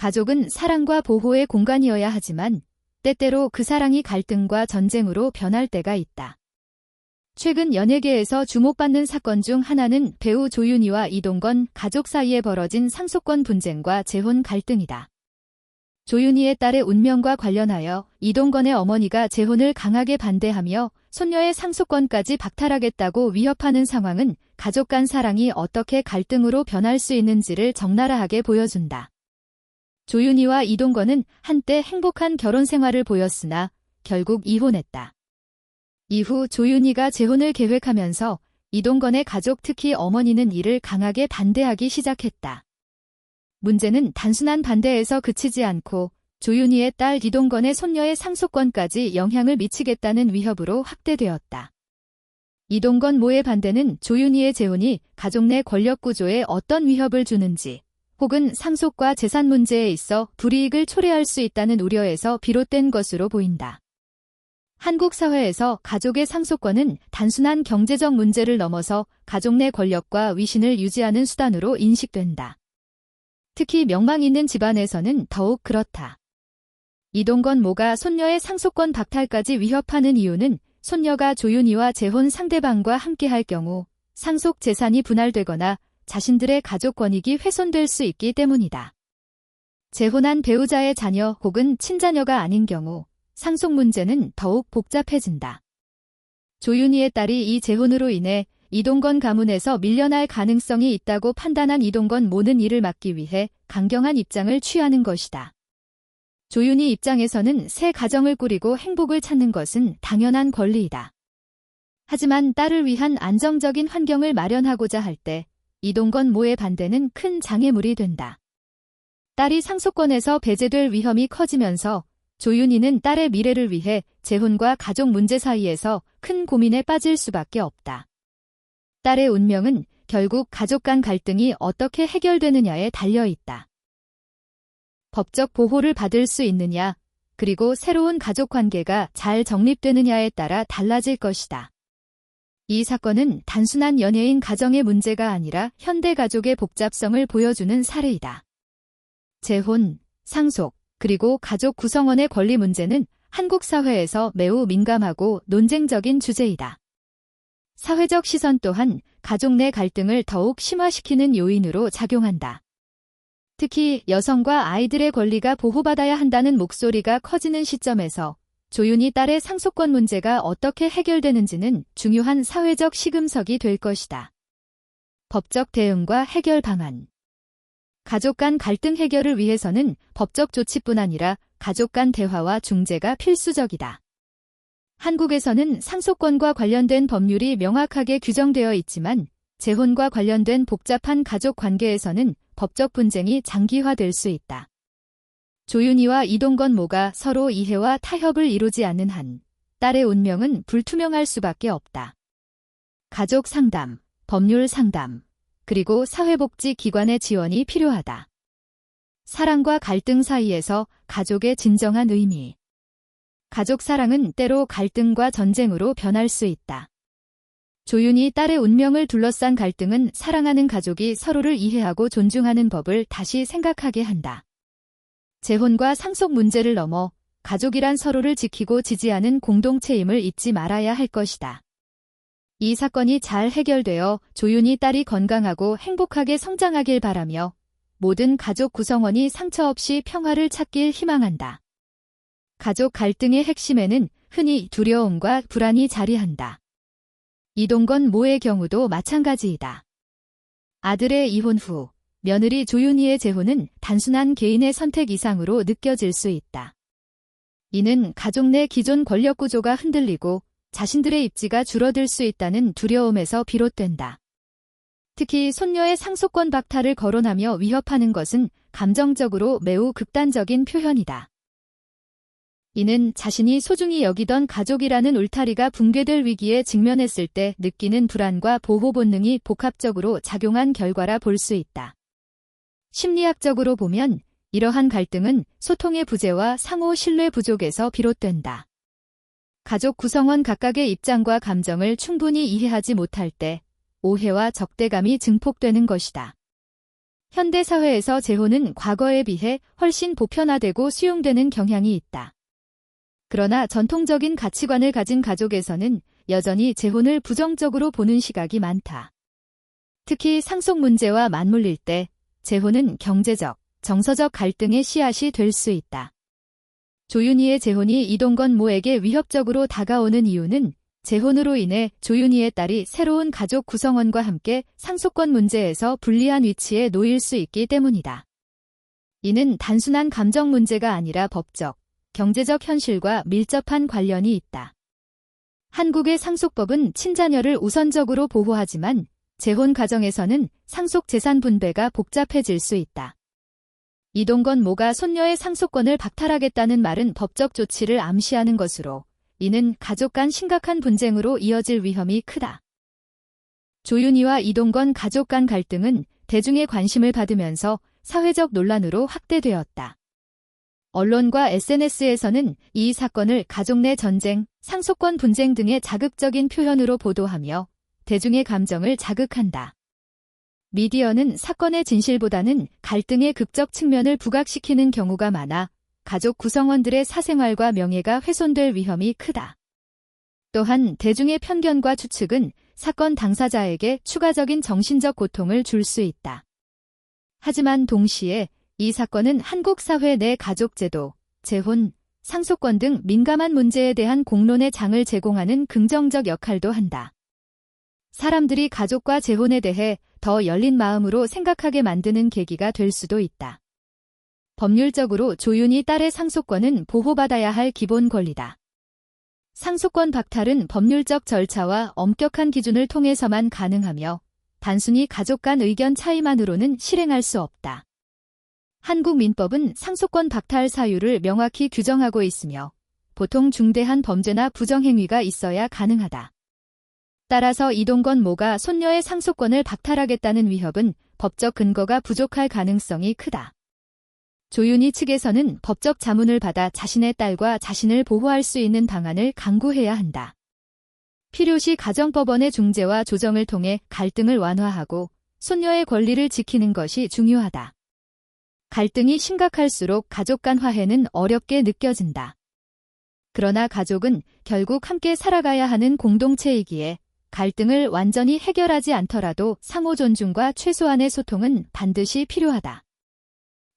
가족은 사랑과 보호의 공간이어야 하지만 때때로 그 사랑이 갈등과 전쟁으로 변할 때가 있다. 최근 연예계에서 주목받는 사건 중 하나는 배우 조윤희와 이동건 가족 사이에 벌어진 상속권 분쟁과 재혼 갈등이다. 조윤희의 딸의 운명과 관련하여 이동건의 어머니가 재혼을 강하게 반대하며 손녀의 상속권까지 박탈하겠다고 위협하는 상황은 가족 간 사랑이 어떻게 갈등으로 변할 수 있는지를 적나라하게 보여준다. 조윤희와 이동건은 한때 행복한 결혼 생활을 보였으나 결국 이혼했다. 이후 조윤희가 재혼을 계획하면서 이동건의 가족 특히 어머니는 이를 강하게 반대하기 시작했다. 문제는 단순한 반대에서 그치지 않고 조윤희의 딸 이동건의 손녀의 상속권까지 영향을 미치겠다는 위협으로 확대되었다. 이동건 모의 반대는 조윤희의 재혼이 가족 내 권력 구조에 어떤 위협을 주는지 혹은 상속과 재산 문제에 있어 불이익을 초래할 수 있다는 우려에서 비롯된 것으로 보인다. 한국 사회에서 가족의 상속권은 단순한 경제적 문제를 넘어서 가족 내 권력과 위신을 유지하는 수단으로 인식된다. 특히 명망 있는 집안에서는 더욱 그렇다. 이동건 모가 손녀의 상속권 박탈까지 위협하는 이유는 손녀가 조윤희와 재혼 상대방과 함께할 경우 상속 재산이 분할되거나 자신들의 가족 권익이 훼손될 수 있기 때문이다. 재혼한 배우자의 자녀 혹은 친자녀가 아닌 경우 상속 문제는 더욱 복잡해진다. 조윤희의 딸이 이 재혼으로 인해 이동건 가문에서 밀려날 가능성이 있다고 판단한 이동건 모는 이를 막기 위해 강경한 입장을 취하는 것이다. 조윤희 입장에서는 새 가정을 꾸리고 행복을 찾는 것은 당연한 권리이다. 하지만 딸을 위한 안정적인 환경을 마련하고자 할 때 이동건 모의 반대는 큰 장애물이 된다. 딸이 상속권에서 배제될 위험이 커지면서 조윤희는 딸의 미래를 위해 재혼과 가족 문제 사이에서 큰 고민에 빠질 수밖에 없다. 딸의 운명은 결국 가족 간 갈등이 어떻게 해결되느냐에 달려있다. 법적 보호를 받을 수 있느냐, 그리고 새로운 가족 관계가 잘 정립되느냐에 따라 달라질 것이다. 이 사건은 단순한 연예인 가정의 문제가 아니라 현대 가족의 복잡성을 보여주는 사례이다. 재혼, 상속, 그리고 가족 구성원의 권리 문제는 한국 사회에서 매우 민감하고 논쟁적인 주제이다. 사회적 시선 또한 가족 내 갈등을 더욱 심화시키는 요인으로 작용한다. 특히 여성과 아이들의 권리가 보호받아야 한다는 목소리가 커지는 시점에서 조윤희 딸의 상속권 문제가 어떻게 해결되는지는 중요한 사회적 시금석이 될 것이다. 법적 대응과 해결 방안. 가족 간 갈등 해결을 위해서는 법적 조치뿐 아니라 가족 간 대화와 중재가 필수적이다. 한국에서는 상속권과 관련된 법률이 명확하게 규정되어 있지만 재혼과 관련된 복잡한 가족 관계에서는 법적 분쟁이 장기화될 수 있다. 조윤희와 이동건 모가 서로 이해와 타협을 이루지 않는 한 딸의 운명은 불투명할 수밖에 없다. 가족 상담, 법률 상담, 그리고 사회복지 기관의 지원이 필요하다. 사랑과 갈등 사이에서 가족의 진정한 의미. 가족 사랑은 때로 갈등과 전쟁으로 변할 수 있다. 조윤희 딸의 운명을 둘러싼 갈등은 사랑하는 가족이 서로를 이해하고 존중하는 법을 다시 생각하게 한다. 재혼과 상속 문제를 넘어 가족이란 서로를 지키고 지지하는 공동체임을 잊지 말아야 할 것이다. 이 사건이 잘 해결되어 조윤희 딸이 건강하고 행복하게 성장하길 바라며 모든 가족 구성원이 상처 없이 평화를 찾길 희망한다. 가족 갈등의 핵심에는 흔히 두려움과 불안이 자리한다. 이동건 모의 경우도 마찬가지이다. 아들의 이혼 후 며느리 조윤희의 재혼은 단순한 개인의 선택 이상으로 느껴질 수 있다. 이는 가족 내 기존 권력 구조가 흔들리고 자신들의 입지가 줄어들 수 있다는 두려움에서 비롯된다. 특히 손녀의 상속권 박탈을 거론하며 위협하는 것은 감정적으로 매우 극단적인 표현이다. 이는 자신이 소중히 여기던 가족이라는 울타리가 붕괴될 위기에 직면했을 때 느끼는 불안과 보호 본능이 복합적으로 작용한 결과라 볼 수 있다. 심리학적으로 보면 이러한 갈등은 소통의 부재와 상호 신뢰 부족에서 비롯된다. 가족 구성원 각각의 입장과 감정을 충분히 이해하지 못할 때 오해와 적대감이 증폭되는 것이다. 현대 사회에서 재혼은 과거에 비해 훨씬 보편화되고 수용되는 경향이 있다. 그러나 전통적인 가치관을 가진 가족에서는 여전히 재혼을 부정적으로 보는 시각이 많다. 특히 상속 문제와 맞물릴 때 재혼은 경제적, 정서적 갈등의 씨앗이 될 수 있다. 조윤희의 재혼이 이동건 모에게 위협적으로 다가오는 이유는 재혼으로 인해 조윤희의 딸이 새로운 가족 구성원과 함께 상속권 문제에서 불리한 위치에 놓일 수 있기 때문이다. 이는 단순한 감정 문제가 아니라 법적, 경제적 현실과 밀접한 관련이 있다. 한국의 상속법은 친자녀를 우선적으로 보호하지만 재혼 가정에서는 상속 재산 분배가 복잡해질 수 있다. 이동건 모가 손녀의 상속권을 박탈하겠다는 말은 법적 조치를 암시하는 것으로 이는 가족 간 심각한 분쟁으로 이어질 위험이 크다. 조윤희와 이동건 가족 간 갈등은 대중의 관심을 받으면서 사회적 논란으로 확대되었다. 언론과 SNS에서는 이 사건을 가족 내 전쟁, 상속권 분쟁 등의 자극적인 표현으로 보도하며 대중의 감정을 자극한다. 미디어는 사건의 진실보다는 갈등의 극적 측면을 부각시키는 경우가 많아 가족 구성원들의 사생활과 명예가 훼손될 위험이 크다. 또한 대중의 편견과 추측은 사건 당사자에게 추가적인 정신적 고통을 줄 수 있다. 하지만 동시에 이 사건은 한국 사회 내 가족제도, 재혼, 상속권 등 민감한 문제에 대한 공론의 장을 제공하는 긍정적 역할도 한다. 사람들이 가족과 재혼에 대해 더 열린 마음으로 생각하게 만드는 계기가 될 수도 있다. 법률적으로 조윤희 딸의 상속권은 보호받아야 할 기본 권리다. 상속권 박탈은 법률적 절차와 엄격한 기준을 통해서만 가능하며 단순히 가족 간 의견 차이만으로는 실행할 수 없다. 한국 민법은 상속권 박탈 사유를 명확히 규정하고 있으며 보통 중대한 범죄나 부정행위가 있어야 가능하다. 따라서 이동건 모가 손녀의 상속권을 박탈하겠다는 위협은 법적 근거가 부족할 가능성이 크다. 조윤희 측에서는 법적 자문을 받아 자신의 딸과 자신을 보호할 수 있는 방안을 강구해야 한다. 필요시 가정법원의 중재와 조정을 통해 갈등을 완화하고 손녀의 권리를 지키는 것이 중요하다. 갈등이 심각할수록 가족 간 화해는 어렵게 느껴진다. 그러나 가족은 결국 함께 살아가야 하는 공동체이기에 갈등을 완전히 해결하지 않더라도 상호 존중과 최소한의 소통은 반드시 필요하다.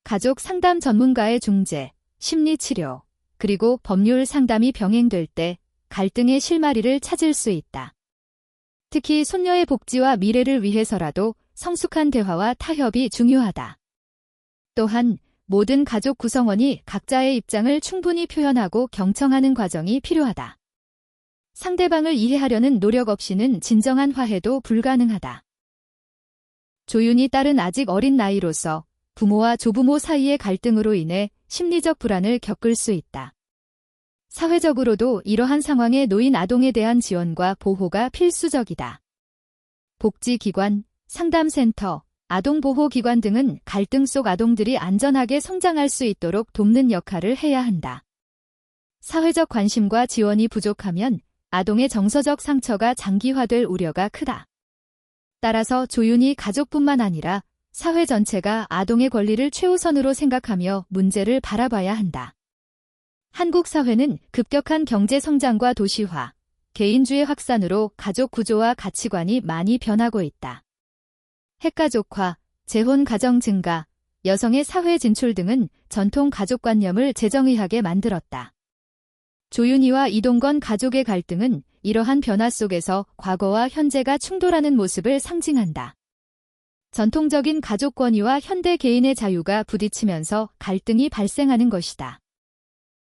가족 상담 전문가의 중재, 심리치료, 그리고 법률 상담이 병행될 때 갈등의 실마리를 찾을 수 있다. 특히 손녀의 복지와 미래를 위해서라도 성숙한 대화와 타협이 중요하다. 또한 모든 가족 구성원이 각자의 입장을 충분히 표현하고 경청하는 과정이 필요하다. 상대방을 이해하려는 노력 없이는 진정한 화해도 불가능하다. 조윤희 딸은 아직 어린 나이로서 부모와 조부모 사이의 갈등으로 인해 심리적 불안을 겪을 수 있다. 사회적으로도 이러한 상황에 놓인 아동에 대한 지원과 보호가 필수적이다. 복지기관, 상담센터, 아동보호기관 등은 갈등 속 아동들이 안전하게 성장할 수 있도록 돕는 역할을 해야 한다. 사회적 관심과 지원이 부족하면 아동의 정서적 상처가 장기화될 우려가 크다. 따라서 조윤희 가족뿐만 아니라 사회 전체가 아동의 권리를 최우선으로 생각하며 문제를 바라봐야 한다. 한국 사회는 급격한 경제 성장과 도시화, 개인주의 확산으로 가족 구조와 가치관이 많이 변하고 있다. 핵가족화, 재혼 가정 증가, 여성의 사회 진출 등은 전통 가족관념을 재정의하게 만들었다. 조윤희와 이동건 가족의 갈등은 이러한 변화 속에서 과거와 현재가 충돌하는 모습을 상징한다. 전통적인 가족 권위와 현대 개인의 자유가 부딪히면서 갈등이 발생하는 것이다.